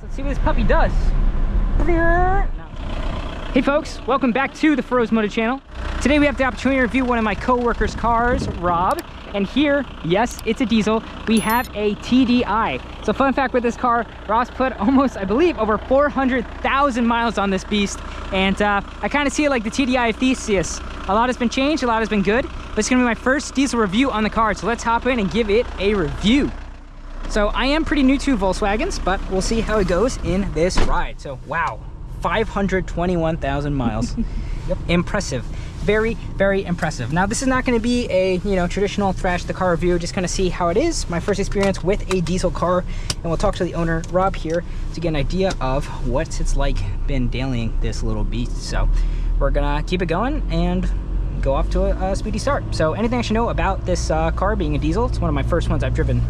Let's see what this puppy does. Hey folks, welcome back to the Feroz Moto channel. Today we have the opportunity to review one of my co-workers' cars, Rob. And here, yes, it's a diesel, we have a TDI. So fun fact with this car, Rob's put almost, I believe, over 400,000 miles on this beast. And I kind of see it like the TDI of Theseus. A lot has been changed, a lot has been good, but it's gonna be my first diesel review on the car. So let's hop in and give it a review. So I am pretty new to Volkswagens, but we'll see how it goes in this ride. So wow, 521,000 miles. Yep. Impressive. Very, very impressive. Now this is not going to be a traditional thrash the car review, just kind of see how it is, my first experience with a diesel car, and we'll talk to the owner Rob here to get an idea of what it's like been dailying this little beast. So we're gonna keep it going and go off to a speedy start. So anything I should know about this car being a diesel? It's one of my first ones I've driven.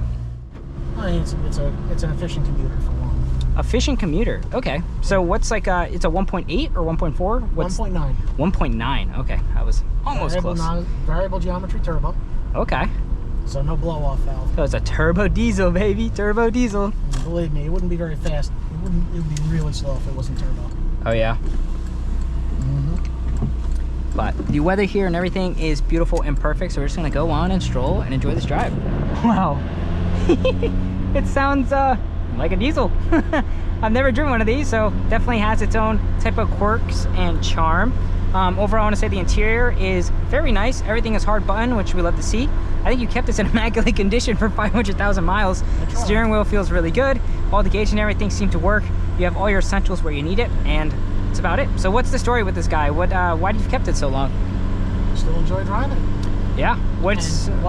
It's an efficient commuter for one. Efficient commuter. Okay. So what's like it's a 1.8 or 1.4? 1.9. 1.9. Okay. I was almost close. Variable geometry turbo. Okay. So no blow off valve. So it's a turbo diesel, baby. Turbo diesel. And believe me, it wouldn't be very fast. It would be really slow if it wasn't turbo. Oh yeah. But the weather here and everything is beautiful and perfect, so we're just gonna go on and stroll and enjoy this drive. Wow. It sounds like a diesel. I've never driven one of these, so definitely has its own type of quirks and charm. Overall, I want to say the interior is very nice. Everything is hard button, which we love to see. I think you kept this in immaculate condition for 500,000 miles. Steering wheel feels really good. All the gauge and everything seem to work. You have all your essentials where you need it, and that's about it. So what's the story with this guy? Why do you kept it so long? Still enjoy driving it. Yeah. What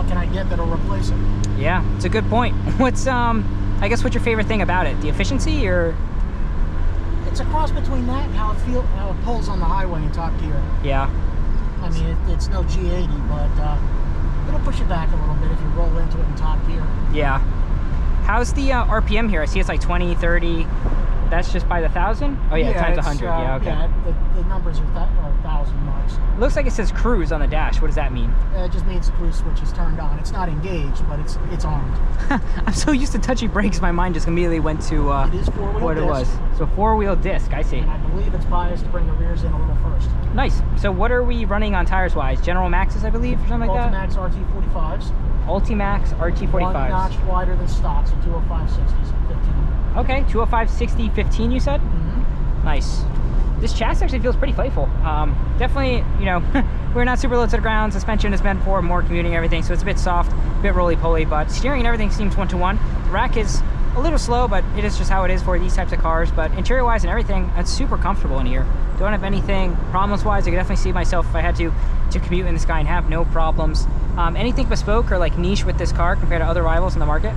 can I get that'll replace it? Yeah, it's a good point. What's I guess what's your favorite thing about it? The efficiency, or? It's a cross between that and how it pulls on the highway in top gear. Yeah. I mean, it's no G80, but it'll push you back a little bit if you roll into it in top gear. Yeah. How's the RPM here? I see it's like 20, 30. That's just by the 1,000? Oh yeah, times 100. Yeah, okay. Yeah, the numbers are 1,000 marks. Looks like it says cruise on the dash. What does that mean? It just means the cruise switch is turned on. It's not engaged, but it's armed. I'm so used to touchy brakes, my mind just immediately went to it is four-wheel disc. It was. So four-wheel disc, I see. And I believe it's biased to bring the rears in a little first. Nice. So what are we running on tires-wise? General Maxes, I believe, or something like that? Ultimax RT45s. Ultimax RT45s. One notch wider than stock, so 205 60s 15. Okay, 205 60 15 you said? Mm-hmm. Nice. This chassis actually feels pretty playful. Definitely, we're not super low to the ground. Suspension is meant for more commuting and everything, so it's a bit soft, a bit roly-poly, but steering and everything seems one-to-one. The rack is a little slow, but it is just how it is for these types of cars. But interior-wise and everything, it's super comfortable in here. Don't have anything problems-wise. I could definitely see myself if I had to commute in this guy and have no problems. Anything bespoke or like niche with this car compared to other rivals in the market?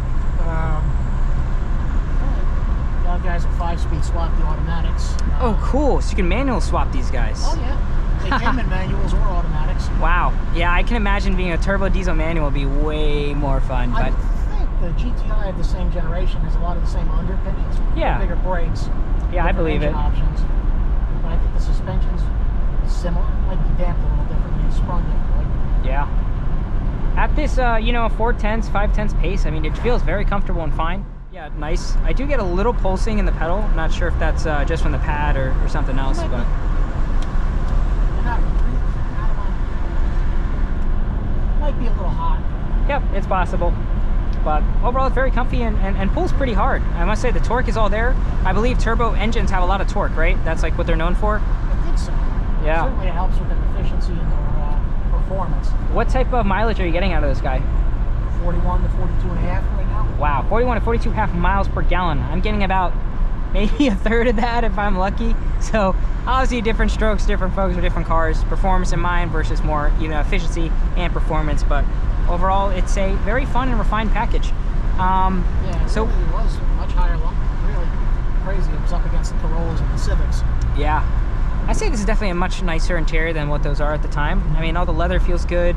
Guys are 5-speed swap the automatics. Oh cool, so you can manual swap these guys. Oh yeah, they came in manuals or automatics. Wow, yeah, I can imagine being a turbo diesel manual would be way more fun. I think the GTI of the same generation has a lot of the same underpinnings. Yeah. Bigger brakes. Yeah, I believe it. Options. But I think the suspension's similar, might be damped a little differently, sprung differently. Yeah. At this, 4/10s, 5/10s pace, I mean, it feels very comfortable and fine. Yeah, nice. I do get a little pulsing in the pedal. I'm not sure if that's just from the pad or something else, but... Might be a little hot. Yep, it's possible. But overall, it's very comfy and pulls pretty hard. I must say, the torque is all there. I believe turbo engines have a lot of torque, right? That's like what they're known for? I think so. Yeah. Certainly it helps with their efficiency and their performance. What type of mileage are you getting out of this guy? 41 to 42 and a half right now. Wow, 41 to 42.5 miles per gallon. I'm getting about maybe a third of that if I'm lucky. So obviously different strokes, different folks with different cars. Performance in mind versus more efficiency and performance. But overall, it's a very fun and refined package. Yeah, so really was much higher, really crazy. It was up against the Corollas and the Civics. Yeah, I'd say this is definitely a much nicer interior than what those are at the time. I mean, all the leather feels good.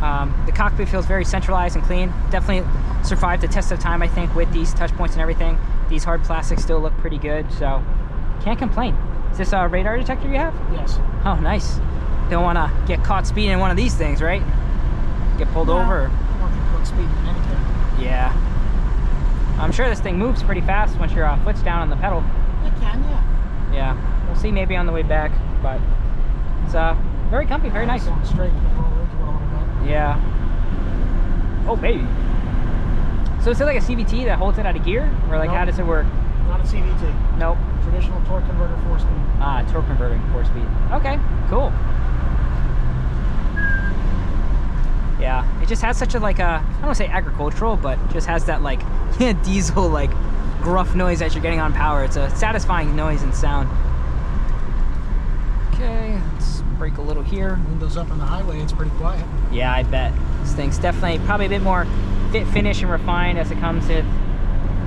The cockpit feels very centralized and clean. Definitely survived the test of time, I think, with these touch points and everything. These hard plastics still look pretty good, so can't complain. Is this a radar detector you have? Yes. Oh, nice. Don't want to get caught speeding in one of these things, right? Get pulled over. I don't want to get caught speeding in anything. Yeah. I'm sure this thing moves pretty fast once your foot's down on the pedal. It can, yeah. Yeah, we'll see maybe on the way back, but it's very comfy, very nice. Going straight, you can roll into it a little bit. Yeah. Oh, baby. So is it like a CVT that holds it out of gear? Or like, Nope. How does it work? Not a CVT. Nope. Traditional torque converter 4-speed. Ah, torque converting 4-speed. Okay, cool. Yeah, it just has such a like I don't want to say agricultural, but just has that like diesel like gruff noise that you're getting on power. It's a satisfying noise and sound. Okay, let's brake a little here. Windows up on the highway, it's pretty quiet. Yeah, I bet. This thing's definitely probably a bit more fit, finish, and refined as it comes to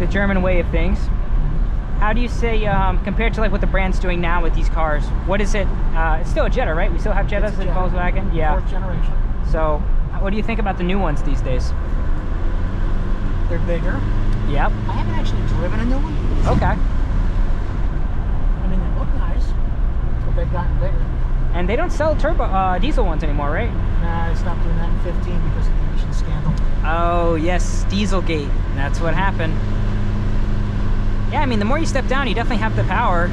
the German way of things. How do you say, compared to like what the brand's doing now with these cars, what is it? It's still a Jetta, right? We still have Jettas in Volkswagen? Yeah. 4th generation. So, what do you think about the new ones these days? They're bigger. Yep. I haven't actually driven a new one. Okay. I mean, they look nice, but they've gotten bigger. And they don't sell turbo diesel ones anymore, right? Nah, I stopped doing that in 15 because of the emission scandal. Oh, yes, Dieselgate. That's what happened. Yeah, I mean, the more you step down, you definitely have the power,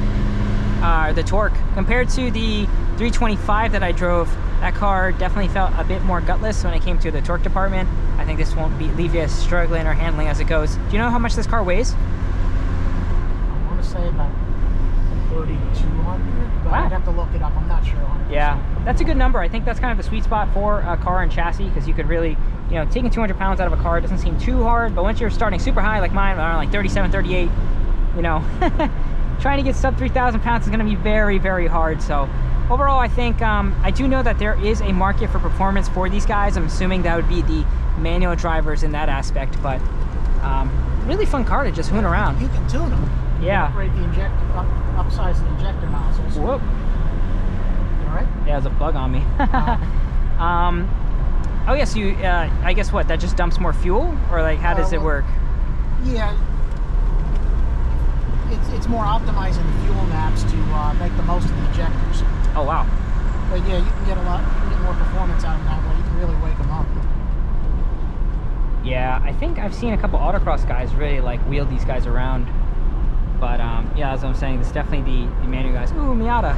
the torque. Compared to the 325 that I drove, that car definitely felt a bit more gutless when it came to the torque department. I think this won't leave you as struggling or handling as it goes. Do you know how much this car weighs? I want to say about 3,200, but Wow. I'd have to look it up. I'm not sure. 100%. Yeah, that's a good number. I think that's kind of the sweet spot for a car and chassis, because you could really, you know, taking 200 pounds out of a car doesn't seem too hard, but once you're starting super high like mine, around like 37, 38, you know, trying to get sub 3,000 pounds is going to be very, very hard. So overall, I think I do know that there is a market for performance for these guys. I'm assuming that would be the manual drivers in that aspect, but really fun car to just hoon around. You can tune them. Yeah. Upgrade the injector, upsize the injector nozzles. Whoop. You all right? Yeah, there's a bug on me. Oh yes, you. I guess what? That just dumps more fuel, or like how does it work? Yeah. It's more optimizing the fuel naps to make the most of the injectors. Oh wow. But yeah, you can get more performance out of that way. You can really wake them up. Yeah, I think I've seen a couple autocross guys really like wheel these guys around. But yeah, as I'm saying, this is definitely the manual guys. Ooh, Miata.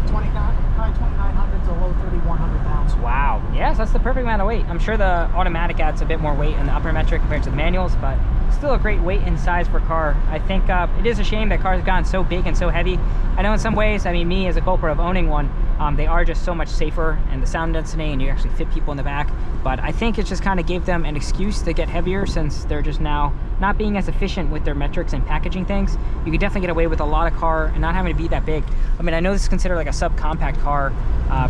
29, high 2,900 to low 3,100 pounds. Wow. Yes, that's the perfect amount of weight. I'm sure the automatic adds a bit more weight in the upper metric compared to the manuals, but still a great weight and size for a car. I think it is a shame that cars have gotten so big and so heavy. I know in some ways, I mean, me as a culprit of owning one, they are just so much safer, and the sound density, and you actually fit people in the back. But I think it just kind of gave them an excuse to get heavier, since they're just now not being as efficient with their metrics and packaging things. You could definitely get away with a lot of car and not having to be that big. I mean, I know this is considered like a subcompact car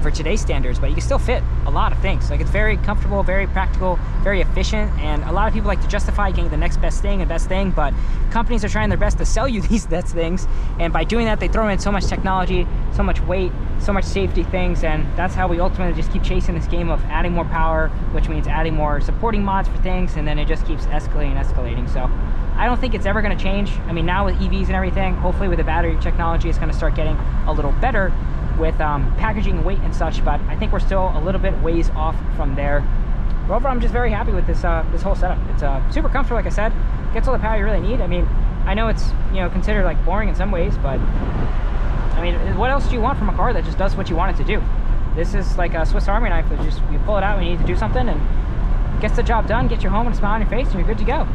for today's standards, but you can still fit a lot of things. Like, it's very comfortable, very practical, very efficient, and a lot of people like to justify getting the next best thing and best thing, but companies are trying their best to sell you these best things, and by doing that, they throw in so much technology, so much weight, so much safety things, and that's how we ultimately just keep chasing this game of adding more power, which means adding more supporting mods for things, and then it just keeps escalating and escalating. So I don't think it's ever going to change. I mean, now with EVs and everything, hopefully with the battery technology, it's going to start getting a little better with packaging, weight, and such, but I think we're still a little bit ways off from there. But overall, I'm just very happy with this this whole setup. It's super comfortable, like I said. Gets all the power you really need. I mean, I know it's, you know, considered like boring in some ways, but I mean, what else do you want from a car that just does what you want it to do? This is like a Swiss Army knife that just, you pull it out when you need to do something and gets the job done, get you home and a smile on your face, and you're good to go.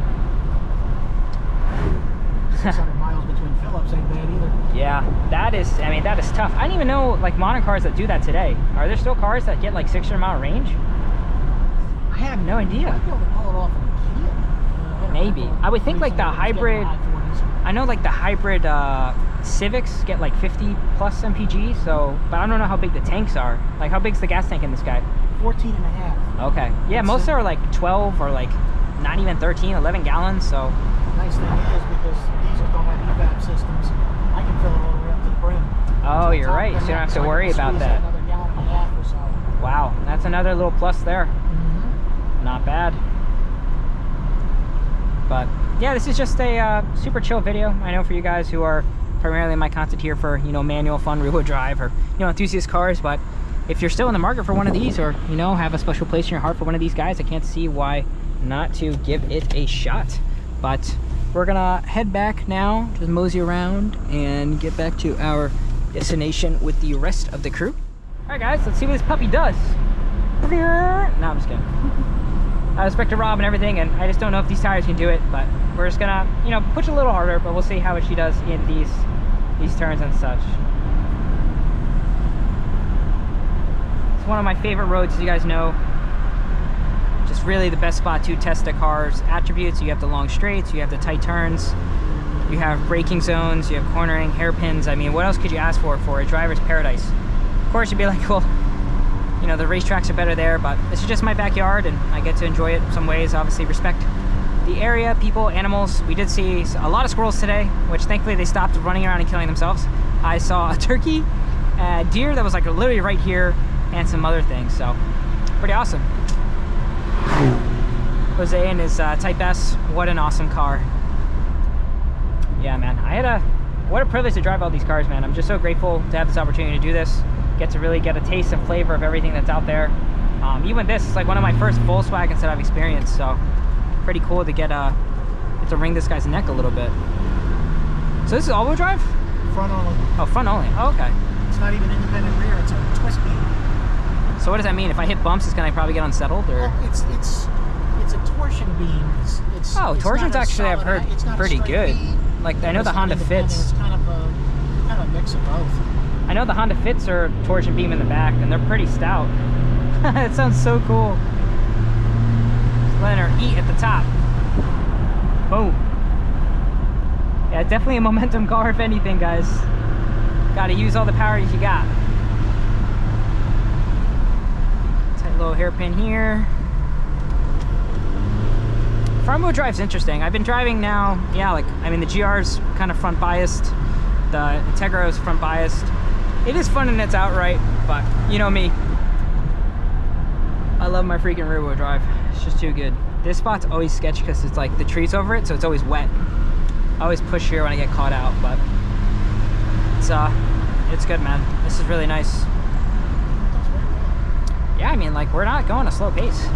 600 miles between fill-ups ain't bad either. Yeah, that is, I mean, that is tough. I don't even know like modern cars that do that today. Are there still cars that get like 600-mile range? I have no idea. Might be able to pull it off in a Kia. Maybe. I would think like the hybrid, I know like the hybrid Civics get like 50 plus mpg, so, but I don't know how big the tanks are. Like, how big's the gas tank in this guy? 14 and a half. Okay. Yeah, most are like 12 or like not even 13, 11 gallons, so. Nice thing is, because diesels don't have evap systems, I can fill it all the way up to the brim. Oh, you're right, so you don't have to worry about that. Another gallon and a half or so. Wow, that's another little plus there. Not bad. But yeah, this is just a super chill video. I know for you guys who are primarily my content here for, you know, manual fun rear-wheel drive, or, you know, enthusiast cars, but if you're still in the market for one of these, or, you know, have a special place in your heart for one of these guys, I can't see why not to give it a shot. But we're gonna head back now, just mosey around and get back to our destination with the rest of the crew. All right, guys, let's see what this puppy does. No, I'm just kidding. I respect to Rob and everything, and I just don't know if these tires can do it, but we're just gonna, you know, push a little harder, but we'll see how she does in these turns and such. It's one of my favorite roads, as you guys know. Just really the best spot to test a car's attributes. You have the long straights, you have the tight turns, you have braking zones, you have cornering, hairpins. I mean, what else could you ask for a driver's paradise? Of course, you'd be like, well, you know, the racetracks are better there, but this is just my backyard and I get to enjoy it in some ways. Obviously respect the area, people, animals. We did see a lot of squirrels today, which thankfully they stopped running around and killing themselves. I saw a turkey, a deer that was like literally right here, and some other things, so pretty awesome. Jose and his Type S, what an awesome car. Yeah, man, what a privilege to drive all these cars, man. I'm just so grateful to have this opportunity to do this. Get to really get a taste and flavor of everything that's out there. Even this is like one of my first Volkswagens that I've experienced, so pretty cool to get to wring this guy's neck a little bit. So this is all-wheel drive? Front only. Oh, front only. Oh, okay. It's not even independent rear, it's a twist beam. So what does that mean? If I hit bumps, it's gonna probably get unsettled, or? Well, it's a torsion beam. Oh, torsion's actually, I've heard, pretty good. Beam. Like, I know the Honda Fits. It's kind of a mix of both. I know the Honda Fits are torsion beam in the back, and they're pretty stout. That sounds so cool. Just letting her eat at the top. Boom. Yeah, definitely a momentum car, if anything, guys. Got to use all the power you got. Tight little hairpin here. Front-wheel drive's interesting. I've been driving now, yeah, like, I mean, the GR's kind of front biased. The Integra's front biased. It is fun and it's outright, but you know me. I love my freaking rear wheel drive. It's just too good. This spot's always sketchy because it's like the trees over it, so it's always wet. I always push here when I get caught out, but it's good, man. This is really nice. Yeah, I mean, like, we're not going a slow pace,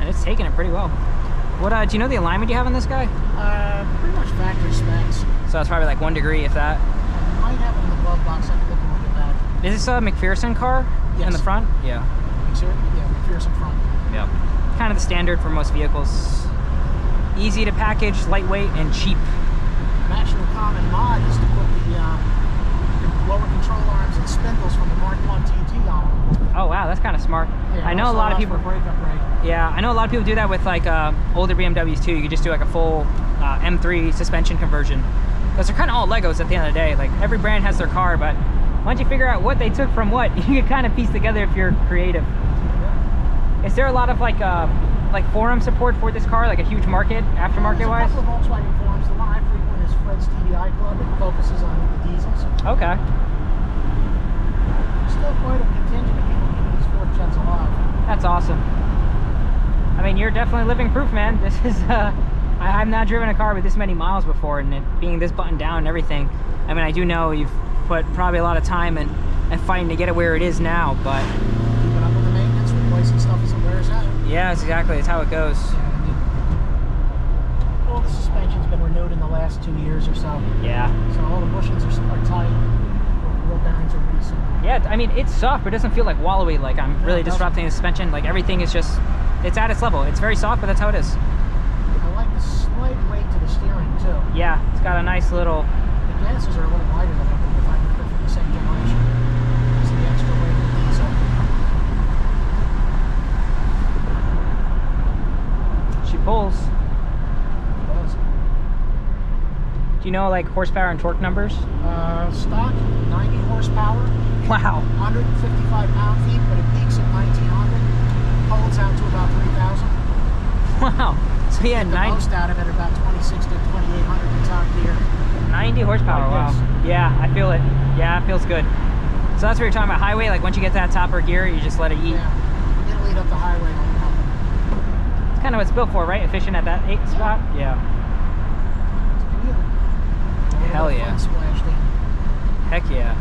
and it's taking it pretty well. What do you know the alignment you have on this guy? Pretty much factory specs. So it's probably like 1 degree, if that. I might have it in the glove box. I can look at that. Is this a McPherson car? Yes. In the front? Yeah. Yeah, McPherson front. Yep. Kind of the standard for most vehicles. Easy to package, lightweight, and cheap. Actual common mod is to put the lower control arms and spindles from the Mark 1 TT on them. Oh wow, that's kind of smart. Yeah, I know a lot of people. Yeah, I know a lot of people do that with like older BMWs too. You could just do like a full M3 suspension conversion. Because they're kind of all Legos at the end of the day. Like, every brand has their car, but once you figure out what they took from what, you can kind of piece together if you're creative. Yeah. Is there a lot of like forum support for this car, like a huge market, aftermarket wise? There's a couple of Volkswagen forums. The one I frequent is Fred's TDI Club. It focuses on the diesels. Okay. Still quite a contingent of people keeping these Ford Jets alive. That's awesome. I mean, you're definitely living proof, man. This is I've not driven a car with this many miles before, and it being this buttoned down and everything. I mean, I do know you've put probably a lot of time and fighting to get it where it is now, but keeping up with the maintenance, replacing stuff as it wears out. Yeah, exactly. It's how it goes. All the suspension's been renewed in the last 2 years or so. Yeah. So all the bushings are tight. Wheel bearings are recent. Yeah, I mean, it's soft, but it doesn't feel like wallowy, like I'm really disrupting the suspension. Like, everything is just, it's at its level. It's very soft, but that's how it is. I like the slight weight to the steering, too. Yeah, it's got a nice little... The gases are a little lighter than I think if I remember from the same generation. It's the extra weight of the diesel. She pulls. Does. Do you know, like, horsepower and torque numbers? Stock, 90 horsepower. Wow. 155 pound-feet, but it peaks at 1900. Holds out to about 3,000. Wow. So yeah, the most out of it about 26 to 2,800 in top gear. 90 horsepower, wow. Yeah, I feel it. Yeah, it feels good. So that's what you're talking about, highway, like once you get to that topper gear, you just let it eat. Yeah, it'll lead up the highway like nothing. It's kind of what it's built for, right? Efficient at that 8 spot? Yeah. Hell yeah. Heck yeah.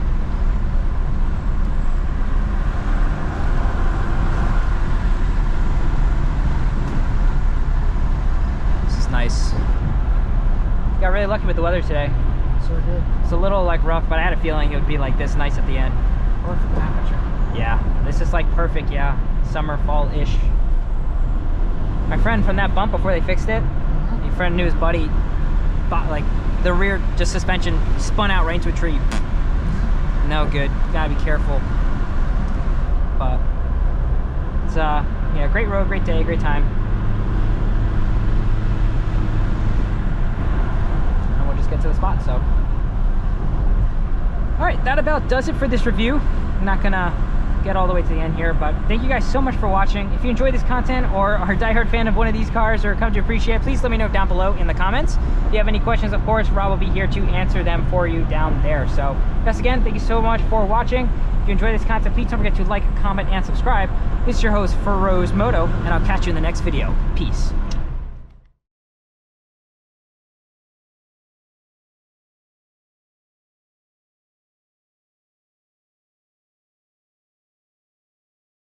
got really lucky with the weather today. Sure did. It's a little like rough, but I had a feeling it would be like this nice at the end. Perfect temperature. Yeah, this is like perfect, yeah. Summer, fall-ish. My friend from that bump before they fixed it, my friend knew his buddy bought like the rear just suspension spun out right into a tree. No good. Gotta be careful. But it's yeah, great road, great day, great time. And we'll just get to the spot. So all right, that about does it for this review. I'm not gonna get all the way to the end here, but thank you guys so much for watching. If you enjoy this content or are a diehard fan of one of these cars or come to appreciate it, please let me know down below in the comments. If you have any questions, of course, Rob will be here to answer them for you down there. So once again, thank you so much for watching. If you enjoy this content, please don't forget to like, comment, and subscribe. This is your host, Feroz Moto, and I'll catch you in the next video. Peace.